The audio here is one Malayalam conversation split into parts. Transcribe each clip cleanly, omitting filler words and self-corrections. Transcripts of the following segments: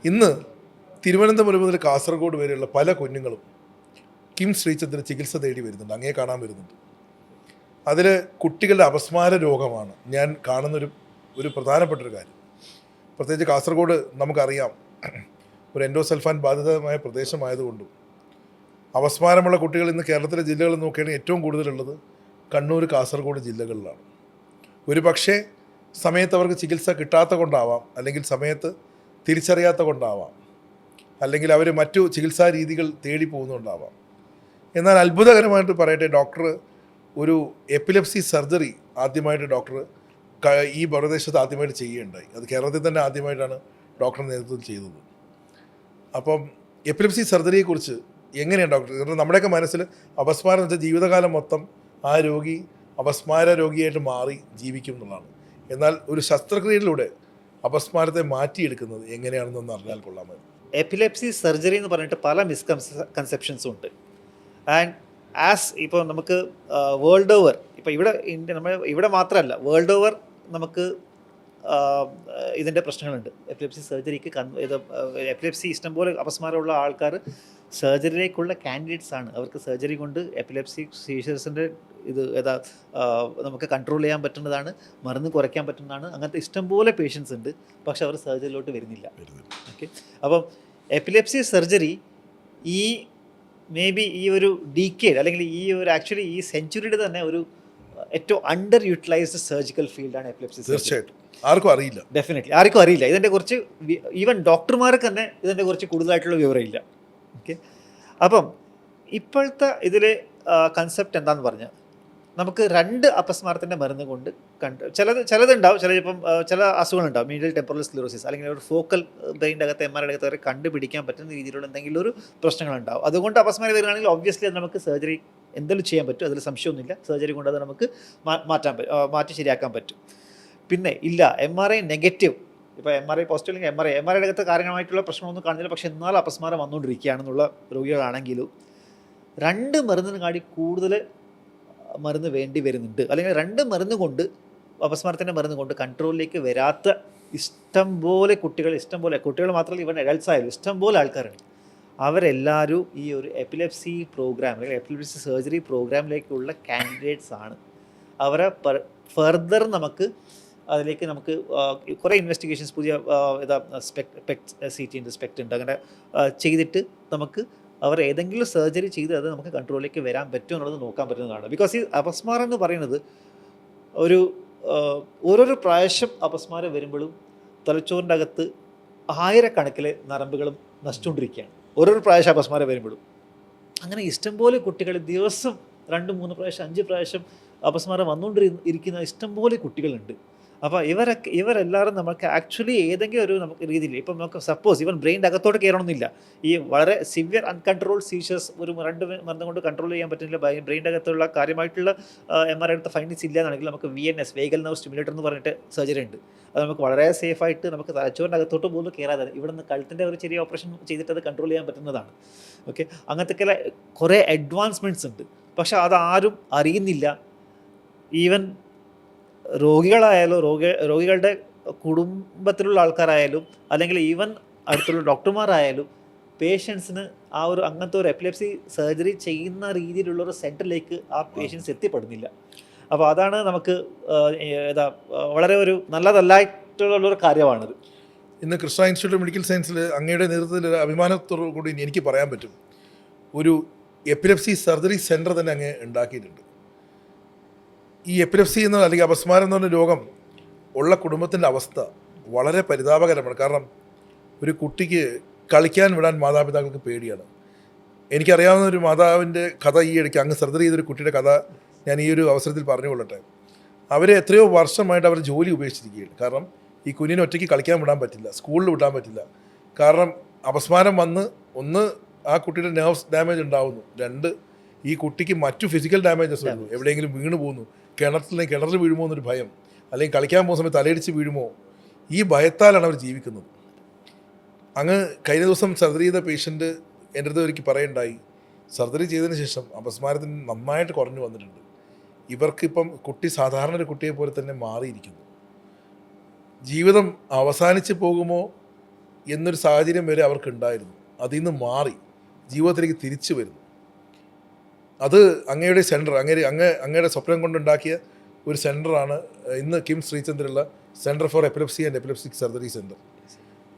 ഇന്ന് തിരുവനന്തപുരം മുതൽ കാസർഗോഡ് വരെയുള്ള പല കുഞ്ഞുങ്ങളും കിംസ് ശ്രീചന്ദ്രന് ചികിത്സ തേടി വരുന്നുണ്ട്, അങ്ങേ കാണാൻ വരുന്നുണ്ട്. അതിൽ കുട്ടികളുടെ അപസ്മാര രോഗമാണ് ഞാൻ കാണുന്നൊരു ഒരു പ്രധാനപ്പെട്ടൊരു കാര്യം. പ്രത്യേകിച്ച് കാസർഗോഡ് നമുക്കറിയാം, ഒരു എൻഡോസൾഫാൻ ബാധിതമായ പ്രദേശമായതുകൊണ്ടും അപസ്മാരമുള്ള കുട്ടികൾ ഇന്ന് കേരളത്തിലെ ജില്ലകളിൽ നോക്കുകയാണെങ്കിൽ ഏറ്റവും കൂടുതലുള്ളത് കണ്ണൂർ, കാസർഗോഡ് ജില്ലകളിലാണ്. ഒരു പക്ഷേ സമയത്ത് അവർക്ക് ചികിത്സ കിട്ടാത്ത കൊണ്ടാവാം, അല്ലെങ്കിൽ സമയത്ത് തിരിച്ചറിയാത്ത കൊണ്ടാവാം, അല്ലെങ്കിൽ അവർ മറ്റു ചികിത്സാ രീതികൾ തേടി പോകുന്നുണ്ടാവാം. എന്നാൽ അത്ഭുതകരമായിട്ട് പറയട്ടെ, ഡോക്ടർ ഒരു എപ്പിലെപ്സി സർജറി ആദ്യമായിട്ട് ഈ പ്രദേശത്ത് ആദ്യമായിട്ട് ചെയ്യുകയുണ്ടായി. അത് കേരളത്തിൽ തന്നെ ആദ്യമായിട്ടാണ് ഡോക്ടറുടെ നേതൃത്വത്തിൽ ചെയ്തത്. അപ്പം എപ്പിലെപ്സി സർജറിയെക്കുറിച്ച് എങ്ങനെയാണ് ഡോക്ടർ, കാരണം നമ്മുടെയൊക്കെ മനസ്സിൽ അപസ്മാരം എന്ന് വെച്ചാൽ ജീവിതകാലം മൊത്തം ആ രോഗി അപസ്മാര രോഗിയായിട്ട് മാറി ജീവിക്കും എന്നുള്ളതാണ്. എന്നാൽ ഒരു ശസ്ത്രക്രിയയിലൂടെ അപസ്മാരത്തെ മാറ്റിയെടുക്കുന്നത് എങ്ങനെയാണെന്നൊന്ന് അറിഞ്ഞാൽ കൊള്ളാമായിരുന്നു. എപ്പിലെപ്സി സർജറി എന്ന് പറഞ്ഞിട്ട് പല മിസ്കൺസെപ്ഷൻസും ഉണ്ട്. ആൻഡ് ഇപ്പോൾ നമുക്ക് വേൾഡ് ഓവർ, ഇപ്പോൾ നമ്മൾ ഇവിടെ മാത്രമല്ല, വേൾഡ് ഓവർ നമുക്ക് ഇതിൻ്റെ പ്രശ്നങ്ങളുണ്ട്. എപ്പിലെപ്സി സർജറിക്ക് എപ്പിലെപ്സി ഇഷ്ടംപോലെ അപസ്മാരമുള്ള ആൾക്കാർ സർജറിയിലേക്കുള്ള കാൻഡിഡേറ്റ്സ് ആണ്. അവർക്ക് സർജറി കൊണ്ട് എപ്പിലെപ്സി സീഷേഴ്സിൻ്റെ നമുക്ക് കൺട്രോൾ ചെയ്യാൻ പറ്റുന്നതാണ്, മരുന്ന് കുറയ്ക്കാൻ പറ്റുന്നതാണ്. അങ്ങനത്തെ ഇഷ്ടംപോലെ പേഷ്യൻസ് ഉണ്ട്, പക്ഷെ അവർ സർജറിയിലോട്ട് വരുന്നില്ല. ഓക്കെ, അപ്പം എപ്പിലെപ്സി സർജറി ഈ ഒരു ഡീക്കേഡ് അല്ലെങ്കിൽ ആക്ച്വലി ഈ സെഞ്ചുറിയുടെ തന്നെ ഒരു ഏറ്റവും അണ്ടർ യൂട്ടിലൈസ്ഡ് സർജിക്കൽ ഫീൽഡാണ് എപ്പിലെപ്സി. തീർച്ചയായിട്ടും ആർക്കും അറിയില്ല, ഡെഫിനറ്റ്ലി ആർക്കും അറിയില്ല. ഇതിൻ്റെ കുറിച്ച് ഈവൻ ഡോക്ടർമാർക്ക് തന്നെ ഇതിൻ്റെ കുറിച്ച് കൂടുതലായിട്ടുള്ള വിവരമില്ല. ഓക്കെ, അപ്പം ഇപ്പോഴത്തെ ഇതിലെ കൺസെപ്റ്റ് എന്താണെന്ന് പറഞ്ഞാൽ, നമുക്ക് 2 അപസ്മാരത്തിൻ്റെ മരുന്ന് കൊണ്ട് ചിലതുണ്ടാവും, ചില അസുഖങ്ങളുണ്ടാവും, മീഡിയൽ ടെമ്പറൽ സ്ക്ലിറോസിസ് അല്ലെങ്കിൽ ഒരു ഫോക്കൽ ബ്രെയിൻ്റെ അകത്ത് MRI അകത്ത് വരെ കണ്ടുപിടിക്കാൻ പറ്റുന്ന രീതിയിലുള്ള എന്തെങ്കിലും ഒരു പ്രശ്നങ്ങളുണ്ടാവും. അതുകൊണ്ട് അപസ്മാരം വരികയാണെങ്കിൽ ഒബ്വിയസ്ലി അത് നമുക്ക് സർജറി എന്തെങ്കിലും ചെയ്യാൻ പറ്റും, അതിൽ സംശയമൊന്നുമില്ല. സർജറി കൊണ്ട് അത് നമുക്ക് മാറ്റി ശരിയാക്കാൻ പറ്റും. പിന്നെ ഇല്ല MRI നെഗറ്റീവ്, ഇപ്പോൾ MRI പോസിറ്റീവ് അല്ലെങ്കിൽ MRIയുടെ അകത്ത് കാര്യമായിട്ടുള്ള പ്രശ്നമൊന്നും കാണുന്നില്ല, പക്ഷേ എന്നാലും അപസ്മാരം വന്നുകൊണ്ടിരിക്കുകയാണെന്നുള്ള രോഗികളാണെങ്കിലും 2 മരുന്നിന് കാട്ടി കൂടുതൽ മരുന്ന് വേണ്ടി വരുന്നുണ്ട്. അല്ലെങ്കിൽ 2 മരുന്ന് കൊണ്ട്, അപസ്മാരത്തിൻ്റെ മരുന്ന് കൊണ്ട് കൺട്രോളിലേക്ക് വരാത്ത ഇഷ്ടംപോലെ കുട്ടികൾ മാത്രമല്ല, ഇവൻ അഡൾട്ട്സ് ആയാലും ഇഷ്ടംപോലെ ആൾക്കാരുണ്ട്. അവരെല്ലാവരും ഈ ഒരു എപ്പിലെപ്സി പ്രോഗ്രാം അല്ലെങ്കിൽ എപ്പിലെപ്സി സർജറി പ്രോഗ്രാമിലേക്കുള്ള കാൻഡിഡേറ്റ്സ് ആണ്. അവരെ ഫർദർ അതിലേക്ക് നമുക്ക് കുറേ ഇൻവെസ്റ്റിഗേഷൻസ്, പുതിയ CT ഉണ്ട്, സ്പെക്ട് ഉണ്ട്, അങ്ങനെ ചെയ്തിട്ട് നമുക്ക് അവർ ഏതെങ്കിലും സർജറി ചെയ്ത് അത് നമുക്ക് കൺട്രോളിലേക്ക് വരാൻ പറ്റുമോ എന്നുള്ളത് നോക്കാൻ പറ്റുന്നതാണ്. ബിക്കോസ് ഈ അപസ്മാരം എന്ന് പറയുന്നത് ഓരോരോ പ്രാവശ്യം അപസ്മാരം വരുമ്പോഴും തലച്ചോറിൻ്റെ അകത്ത് 1000കണക്കിലെ നരമ്പുകളും നശിച്ചുകൊണ്ടിരിക്കുകയാണ്. ഓരോരോ പ്രാവശ്യം അപസ്മാരം വരുമ്പോഴും അങ്ങനെ ഇഷ്ടംപോലെ കുട്ടികൾ ദിവസം 2-3 പ്രാവശ്യം 5 പ്രാവശ്യം അപസ്മാരം വന്നുകൊണ്ടിരിക്കുന്ന ഇഷ്ടംപോലെ കുട്ടികളുണ്ട്. അപ്പോൾ ഇവരെല്ലാവരും നമുക്ക് ആക്ച്വലി ഏതെങ്കിലും ഒരു നമുക്ക് രീതിയിൽ, ഇപ്പം നമുക്ക് സപ്പോസ് ഇവൻ ബ്രെയിൻ്റെ അകത്തോട്ട് കയറണമെന്നില്ല, ഈ വളരെ സിവിയർ അൺകൺട്രോൾഡ് സീഷേഴ്സ് ഒരു 2 മരുന്ന് കൊണ്ട് കൺട്രോൾ ചെയ്യാൻ പറ്റുന്നില്ല, ബ്രെയിൻ്റെ അകത്തുള്ള കാര്യമായിട്ടുള്ള MRI എടുത്ത ഫൈൻഡിങ്സ് ഇല്ലയെന്നാണെങ്കിൽ നമുക്ക് VNS, വേഗൽ നെർവ് സ്റ്റിമുലേറ്റർ എന്ന് പറഞ്ഞിട്ട് സർജറി ഉണ്ട്. അത് നമുക്ക് വളരെ സേഫായിട്ട് നമുക്ക് തലച്ചോറിൻ്റെ അകത്തോട്ട് പോലും കയറാതെ ഇവിടെ നിന്ന് കഴുത്തിൻ്റെ ഒരു ചെറിയ ഓപ്പറേഷൻ ചെയ്തിട്ട് അത് കൺട്രോൾ ചെയ്യാൻ പറ്റുന്നതാണ്. ഓക്കെ, അങ്ങനത്തെ കുറേ അഡ്വാൻസ്മെൻറ്റ്സ് ഉണ്ട്, പക്ഷെ അതാരും അറിയുന്നില്ല. ഈവൻ രോഗികളായാലും രോഗികളുടെ കുടുംബത്തിലുള്ള ആൾക്കാരായാലും അല്ലെങ്കിൽ ഈവൻ അടുത്തുള്ള ഡോക്ടർമാരായാലും പേഷ്യൻസിന് അങ്ങനത്തെ ഒരു എപ്പിലെപ്സി സർജറി ചെയ്യുന്ന രീതിയിലുള്ളൊരു സെൻറ്ററിലേക്ക് ആ പേഷ്യൻസ് എത്തിപ്പെടുന്നില്ല. അപ്പോൾ അതാണ് നമുക്ക് വളരെ ഒരു നല്ലതല്ലായിട്ടുള്ളൊരു കാര്യമാണിത്. ഇന്ന് കൃഷ്ണ ഇൻസ്റ്റിറ്റ്യൂട്ട് ഓഫ് മെഡിക്കൽ സയൻസിൽ അങ്ങയുടെ നേതൃത്വത്തിൽ അഭിമാനത്തോടു കൂടി എനിക്ക് പറയാൻ പറ്റും, ഒരു എപ്പിലെപ്സി സർജറി സെൻറ്റർ തന്നെ അങ്ങ് ഉണ്ടാക്കിയിട്ടുണ്ട്. ഈ എപ്പിലെപ്സി അല്ലെങ്കിൽ അപസ്മാരം എന്ന് പറഞ്ഞ രോഗം ഉള്ള കുടുംബത്തിൻ്റെ അവസ്ഥ വളരെ പരിതാപകരമാണ്. കാരണം ഒരു കുട്ടിക്ക് കളിക്കാൻ വിടാൻ മാതാപിതാക്കൾക്ക് പേടിയാണ്. എനിക്കറിയാവുന്ന ഒരു മാതാവിൻ്റെ കഥ ഈ ഇടയ്ക്ക് അങ്ങ് സർജറി ചെയ്തൊരു കുട്ടിയുടെ കഥ ഞാൻ ഈ ഒരു അവസരത്തിൽ പറഞ്ഞുകൊള്ളട്ടെ. അവർ എത്രയോ വർഷമായിട്ട് അവർ ജോലി ഉപേക്ഷിച്ചിരിക്കുകയാണ്. കാരണം ഈ കുഞ്ഞിനെ ഒറ്റയ്ക്ക് കളിക്കാൻ വിടാൻ പറ്റില്ല, സ്കൂളിൽ വിടാൻ പറ്റില്ല. കാരണം അപസ്മാരം വന്ന് ഒന്ന് ആ കുട്ടിയുടെ നെർവ്സ് ഡാമേജ് ഉണ്ടാവുന്നു, 2 ഈ കുട്ടിക്ക് മറ്റു ഫിസിക്കൽ ഡാമേജസ് വരുന്നു, എവിടെയെങ്കിലും വീണ് പോകുന്നു, കിണറിൽ വീഴുമോ എന്നൊരു ഭയം, അല്ലെങ്കിൽ കളിക്കാൻ പോകുന്ന സമയത്ത് തലയിടിച്ച് വീഴുമോ, ഈ ഭയത്താലാണ് അവർ ജീവിക്കുന്നത്. അങ്ങ് കഴിഞ്ഞ ദിവസം സർജറി ചെയ്ത പേഷ്യൻ്റ് എൻ്റെ അടുത്ത് ഒരിക്കൽ പറയുണ്ടായി, സർജറി ചെയ്തതിന് ശേഷം അപസ്മാരത്തിന് നന്നായിട്ട് കുറഞ്ഞു വന്നിട്ടുണ്ട്. ഇവർക്കിപ്പം കുട്ടി സാധാരണ ഒരു കുട്ടിയെ പോലെ തന്നെ മാറിയിരിക്കുന്നു. ജീവിതം അവസാനിച്ച് പോകുമോ എന്നൊരു സാഹചര്യം വരെ അവർക്കുണ്ടായിരുന്നു. അതിൽ നിന്ന് മാറി ജീവിതത്തിലേക്ക് തിരിച്ചു വരുന്നു. അത് അങ്ങയുടെ സെൻറ്റർ, അങ്ങയുടെ സ്വപ്നം കൊണ്ടുണ്ടാക്കിയ ഒരു സെൻറ്ററാണ് ഇന്ന് കിം ശ്രീചന്ദ്രയുള്ള centre for epilepsy and epileptic surgery centre.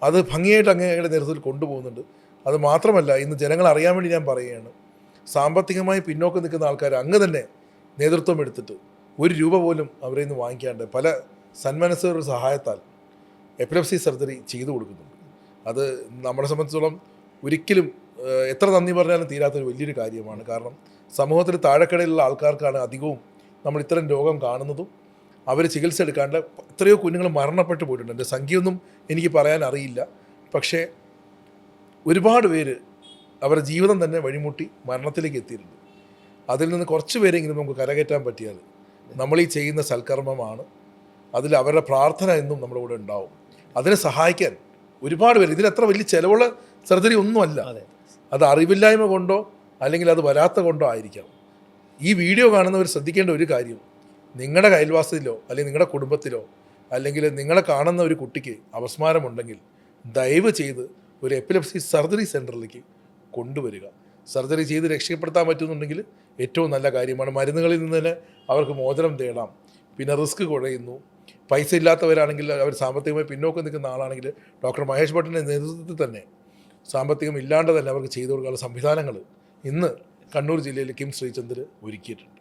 അത് ഭംഗിയായിട്ട് അങ്ങയുടെ നേതൃത്വത്തിൽ കൊണ്ടുപോകുന്നുണ്ട്. അത് മാത്രമല്ല, ഇന്ന് ജനങ്ങൾ അറിയാൻ വേണ്ടി ഞാൻ പറയുകയാണ്, സാമ്പത്തികമായി പിന്നോക്കം നിൽക്കുന്ന ആൾക്കാർ അങ്ങ് തന്നെ നേതൃത്വം എടുത്തിട്ട് ₹1 പോലും അവരിൽ നിന്ന് വാങ്ങിക്കാണ്ട് പല സന്മനസ്സുകളുടെ സഹായത്താൽ എപ്പിലെപ്സി സർജറി ചെയ്തു കൊടുക്കുന്നുണ്ട്. അത് നമ്മളെ സംബന്ധിച്ചോളം ഒരിക്കലും എത്ര നന്ദി പറഞ്ഞാലും തീരാത്തൊരു വലിയൊരു കാര്യമാണ്. കാരണം സമൂഹത്തിൽ താഴെക്കടയിലുള്ള ആൾക്കാർക്കാണ് അധികവും നമ്മൾ ഇത്തരം രോഗം കാണുന്നതും അവർ ചികിത്സ എടുക്കാണ്ട് എത്രയോ കുഞ്ഞുങ്ങൾ മരണപ്പെട്ടു പോയിട്ടുണ്ട്. എൻ്റെ സംഖ്യയൊന്നും എനിക്ക് പറയാൻ അറിയില്ല. പക്ഷേ ഒരുപാട് പേര് അവരുടെ ജീവിതം തന്നെ വഴിമുട്ടി മരണത്തിലേക്ക് എത്തിയിട്ടുണ്ട്. അതിൽ നിന്ന് കുറച്ച് പേരെങ്കിലും നമുക്ക് കരകയറ്റാൻ പറ്റിയാൽ നമ്മൾ ഈ ചെയ്യുന്ന സൽക്കർമ്മമാണ്. അതിൽ അവരുടെ പ്രാർത്ഥന എന്നും നമ്മുടെ കൂടെ ഉണ്ടാവും. അതിനെ സഹായിക്കാൻ ഒരുപാട് പേര്, ഇതിന് വലിയ ചിലവുള്ള സർജറി ഒന്നുമല്ല. അത് അറിവില്ലായ്മ കൊണ്ടോ അല്ലെങ്കിൽ അത് വരാത്ത കൊണ്ടോ ആയിരിക്കാം. ഈ വീഡിയോ കാണുന്നവർ ശ്രദ്ധിക്കേണ്ട ഒരു കാര്യം, നിങ്ങളുടെ അയൽവാസത്തിലോ അല്ലെങ്കിൽ നിങ്ങളുടെ കുടുംബത്തിലോ അല്ലെങ്കിൽ നിങ്ങളെ കാണുന്ന ഒരു കുട്ടിക്ക് അപസ്മാരമുണ്ടെങ്കിൽ ദയവ് ചെയ്ത് ഒരു എപ്പിലെപ്സി സർജറി സെൻറ്ററിലേക്ക് കൊണ്ടുവരിക. സർജറി ചെയ്ത് രക്ഷപ്പെടുത്താൻ പറ്റുന്നുണ്ടെങ്കിൽ ഏറ്റവും നല്ല കാര്യമാണ്. മരുന്നുകളിൽ നിന്ന് തന്നെ അവർക്ക് മോചനം തേടാം. പിന്നെ റിസ്ക് കുറയുന്നു. പൈസ ഇല്ലാത്തവരാണെങ്കിൽ, അവർ സാമ്പത്തികമായി പിന്നോക്കം നിൽക്കുന്ന ആളാണെങ്കിൽ ഡോക്ടർ മഹേഷ് ഭട്ടിൻ്റെ നേതൃത്വത്തിൽ തന്നെ സാമ്പത്തികം ഇല്ലാണ്ട് തന്നെ അവർക്ക് ചെയ്തു കൊടുക്കാനുള്ള സംവിധാനങ്ങൾ ഇന്ന് കണ്ണൂർ ജില്ലയിൽ കിം ശ്രീചന്ദ്ര ഒരുക്കിയിട്ടുണ്ട്.